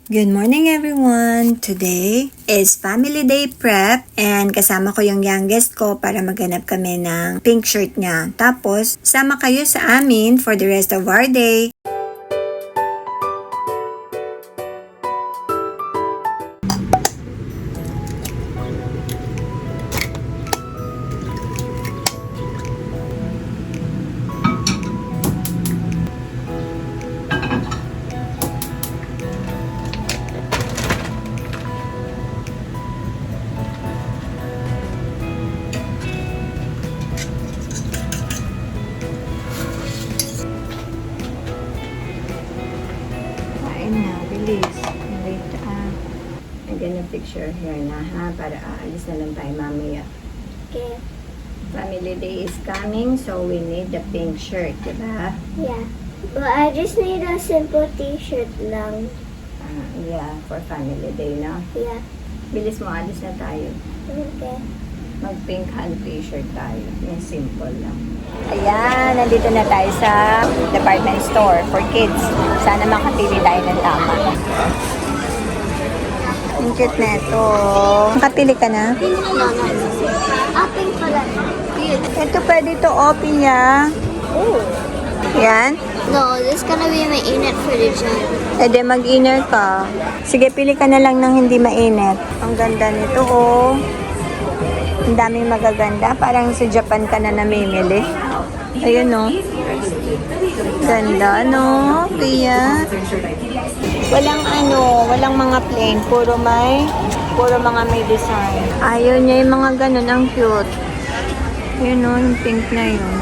Good morning everyone! Today is Family Day Prep and kasama ko yung youngest ko para maghanap kami ng pink shirt niya. Tapos, sama kayo sa amin for the rest of our day. Na, bilis. Wait, I'm gonna picture here na ha, para aalis na lang tayo mamaya. Okay. Family Day is coming, so we need the pink shirt, diba? Yeah. But I just need a simple t-shirt lang. Yeah, for Family Day, no? Yeah. Bilis mo, alis na tayo. Okay. Mag-pink hand t-shirt tayo. Yung simple lang. Ayan, nandito na tayo sa department store for kids. Sana makapili tayo ng tama. Ang cute na ito. Nakapili ka na? No. Pink pala. Ito pwede to open niya. Oh. Yan. No, this is gonna be my init for the gym. Pwede mag-inner ka. Sige, pili ka na lang ng hindi mainit. Ang ganda nito, oh. Ang daming magaganda. Parang sa Japan ka na namimili. Ayun, no? Ganda, no? Kaya, walang mga plain. Puro mga may design. Ayaw niya yung mga ganun. Ang cute. Ayun, no? Yung pink na yun.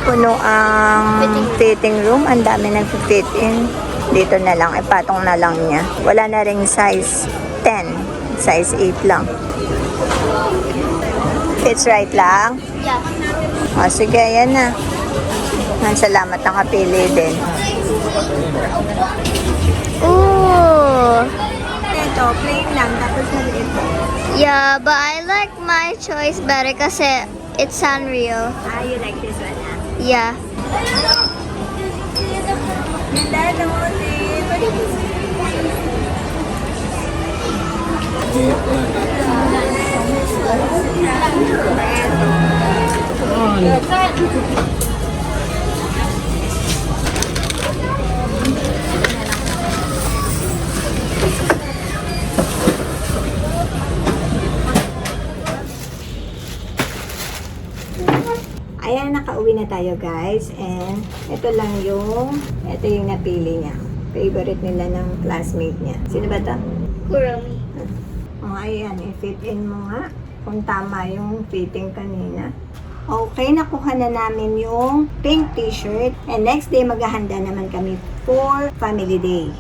Puno ang fitting room. Ang dami nag-fit in. Dito na lang. Ipatong na lang niya. Wala na ring size 10. Size 8 lang. It's right lang? Yeah. O, sige, ayan na. Salamat, nakapili din. Ooh. Ito, plain lang, tapos maliit. Yeah, but I like my choice better kasi it's Sanrio. You like this one, ha? Yeah. Ganda mo, Ayan, nakauwi na tayo guys. And ito yung napili niya. Favorite nila ng classmate niya. Sino ba ito? Kuromi. Ayan, i-fit in mo nga. Kung tama yung fitting kanina. Okay, nakuha na namin yung pink t-shirt. And next day, maghahanda naman kami for Family Day.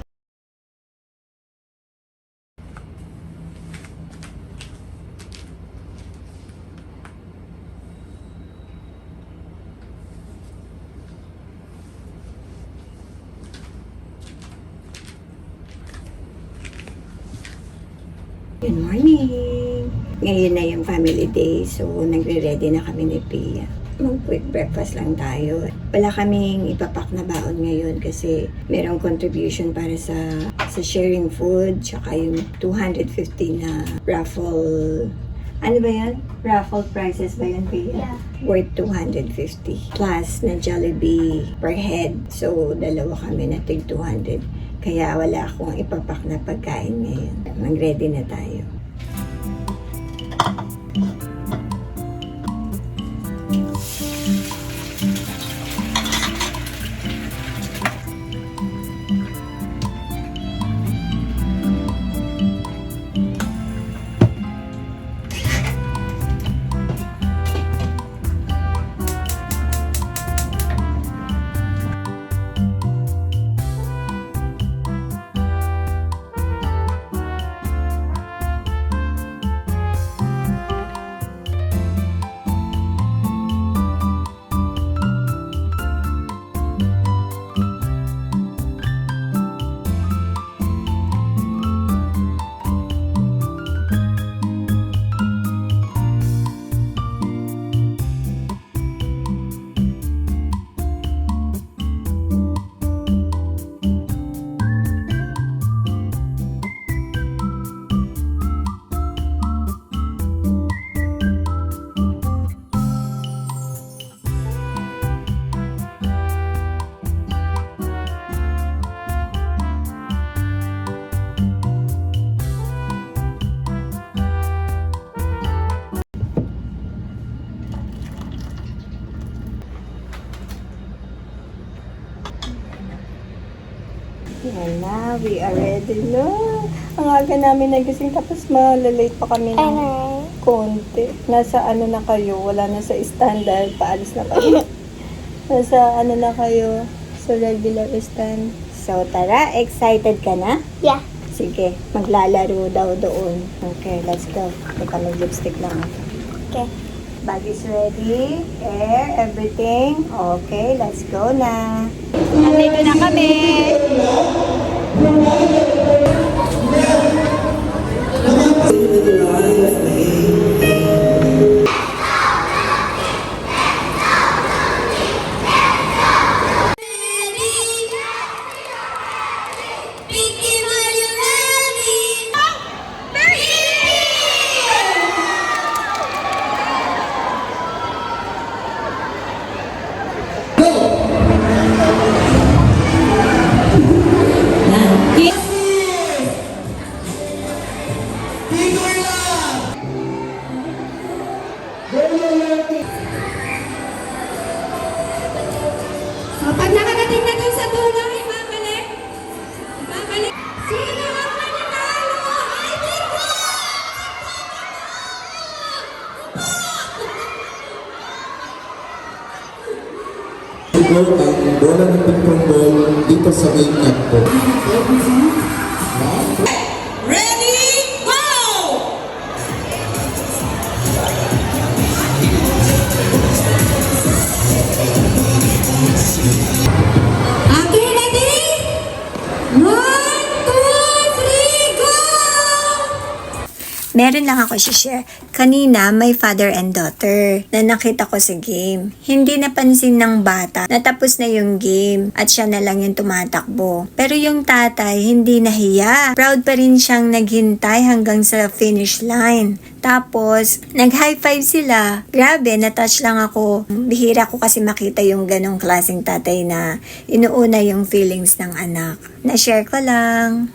Good morning! Ngayon na yung Family Day, so nagre-ready na kami ni Pia. Mag-quick breakfast lang tayo. Wala kaming ipapak na baon ngayon kasi merong contribution para sa sharing food, tsaka yung 250 na raffle. Ano ba yan? Raffle prizes ba yun, Pia? Yeah. Worth 250. Plus na Jollibee per head. So, dalawa kami na tig 200. Kaya wala akong ipapak na pagkain ngayon. Mag-ready na tayo. Ayan na, we are ready na. Ang aga namin nagising tapos malalate pa kami ng konti. Nasa ano na kayo, wala na sa standard, paalis na kayo. Nasa ano na kayo, sa regular stand. So tara, excited ka na? Yeah. Sige, maglalaro daw doon. Okay, let's go. Teka, mag-lipstick lang ako. Okay. Bag is ready. Hair, everything. Okay, let's go na. Nandito na kami. Pag nakarating na dun sa dulo, ibabalik. Ibabalik. Sino ang mananalo? Ay, dito! Siguro ang bola ng ping-pong ball dito sa main net po. Ready, go! Okay, ready? 1, 2, 3, go! Meron lang ako share. Kanina, may father and daughter na nakita ko sa game. Hindi napansin ng bata na tapos na yung game at siya na lang yung tumatakbo. Pero yung tatay, hindi nahiya. Proud pa rin siyang naghintay hanggang sa finish line. Tapos, nag-high five sila. Grabe, na-touch lang ako. Bihira ko kasi makita yung ganong klaseng tatay na inuuna yung feelings ng anak. Na-share ko lang.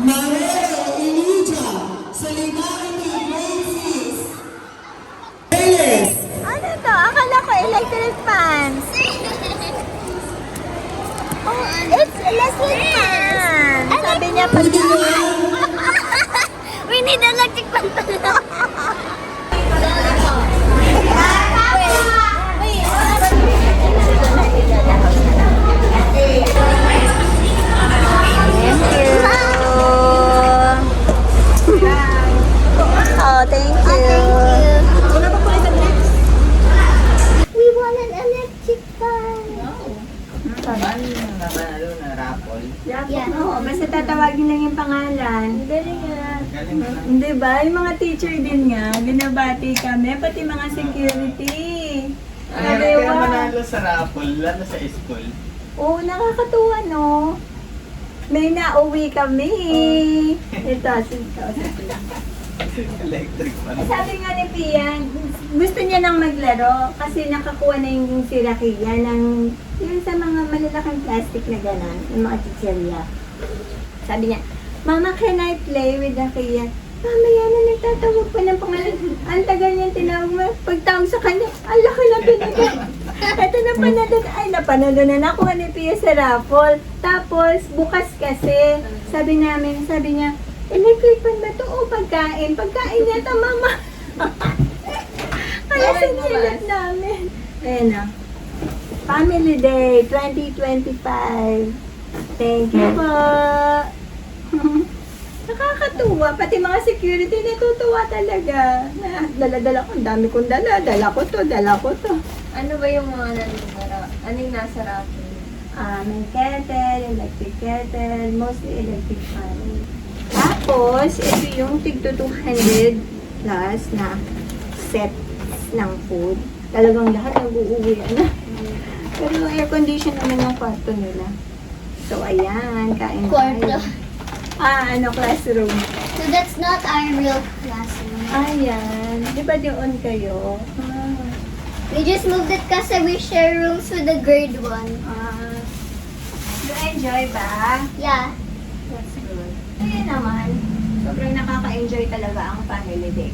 Marero Elijah, Solidarity Macy's. Ano to? Akala ko electric fans. Oh, it's electric fans. Sabi niya pag... We need electric fan pala. Oh, thank you. We want an electric fan. Yeah. Oo, basta tatawagin lang yung pangalan. Galing nga. Hindi ba? Yung mga teacher din nga, binabati kami, pati mga security. Sabi, Kaya wow. manalo sa raffle, lalo sa school. Oo, nakakatuwa, no? May nauwi kami. Ito. Electric fan. Sabi nga ni Pia, gusto niya nang maglaro kasi nakakuha na yung si Rakia ng yung sa mga malalaking plastic na gano'n, yung mga chichirya. Sabi niya, Mama, can I play with Rakia? Mamaya na nagtatawag pa ng pangalan. Ang tagal niyang tinawag mo. Pagtawag sa kanya, ang laki na pinagay. Ito napanood. Ay, napanood na nakuha ni Pia sa raffle. Tapos, bukas kasi, sabi niya, electric fan ba ito? O pagkain? Pagkain niya ito, Mama. Kaya sinilat namin. Ayan na. Family Day 2025. Thank you po. Nakakatuwa. Pati mga security natutuwa talaga. Dala-dala ko. Ang dami kong dala. Dala ko to. Ano ba yung mga ano yung nasa raffle? May kettle, electric kettle, mostly electric fan. Tapos, ito yung tigto 200 plus na set ng food. Talagang lahat nag-uuwi na. Pero air condition naman yung kwarto nila. So, ayan, kain Kwarto. tayo. Classroom. So that's not our real classroom. Ayan. Di ba doon kayo? We just moved it kasi we share rooms with the grade 1. You enjoy ba? Yeah. That's good. Ayun naman. Sobrang nakaka-enjoy talaga ang family day.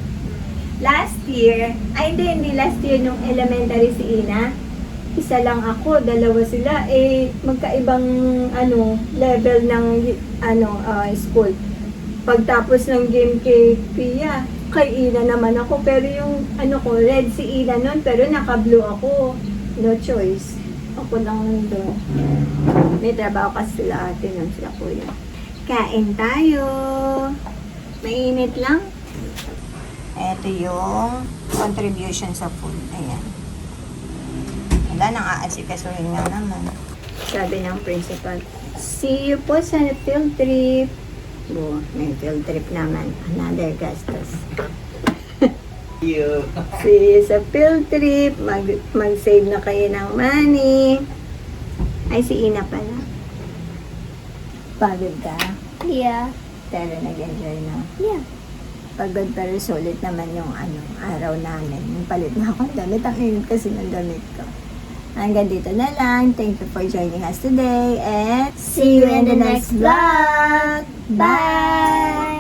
Last year, hindi last year nung elementary si Ina, isa lang ako, dalawa sila, magkaibang level ng school. Pagtapos ng game kay Pia, kay Ina naman ako, pero yung red si Ina nun, pero naka-blue ako. No choice. Ako lang nandun. May trabaho kasi sila ate nun, sila kuya. Kain tayo. Mainit lang. Ito yung contribution sa food. Ayan. Wala nang aasikasuhin nga naman. Sabi ng principal, see you po sa field trip. May field trip naman. Another gastos. You. See you sa field trip. Mag-save na kayo ng money. Ay, si Ina pala. Pagod ka? Yeah. Pero nag-enjoy na. Yeah. Pagod pero sulit naman yung araw namin. Yung palit na ako ng damit. Ang init kasi ng damit ko. Hanggang dito na lang. Thank you for joining us today. And See you in the next vlog. Bye!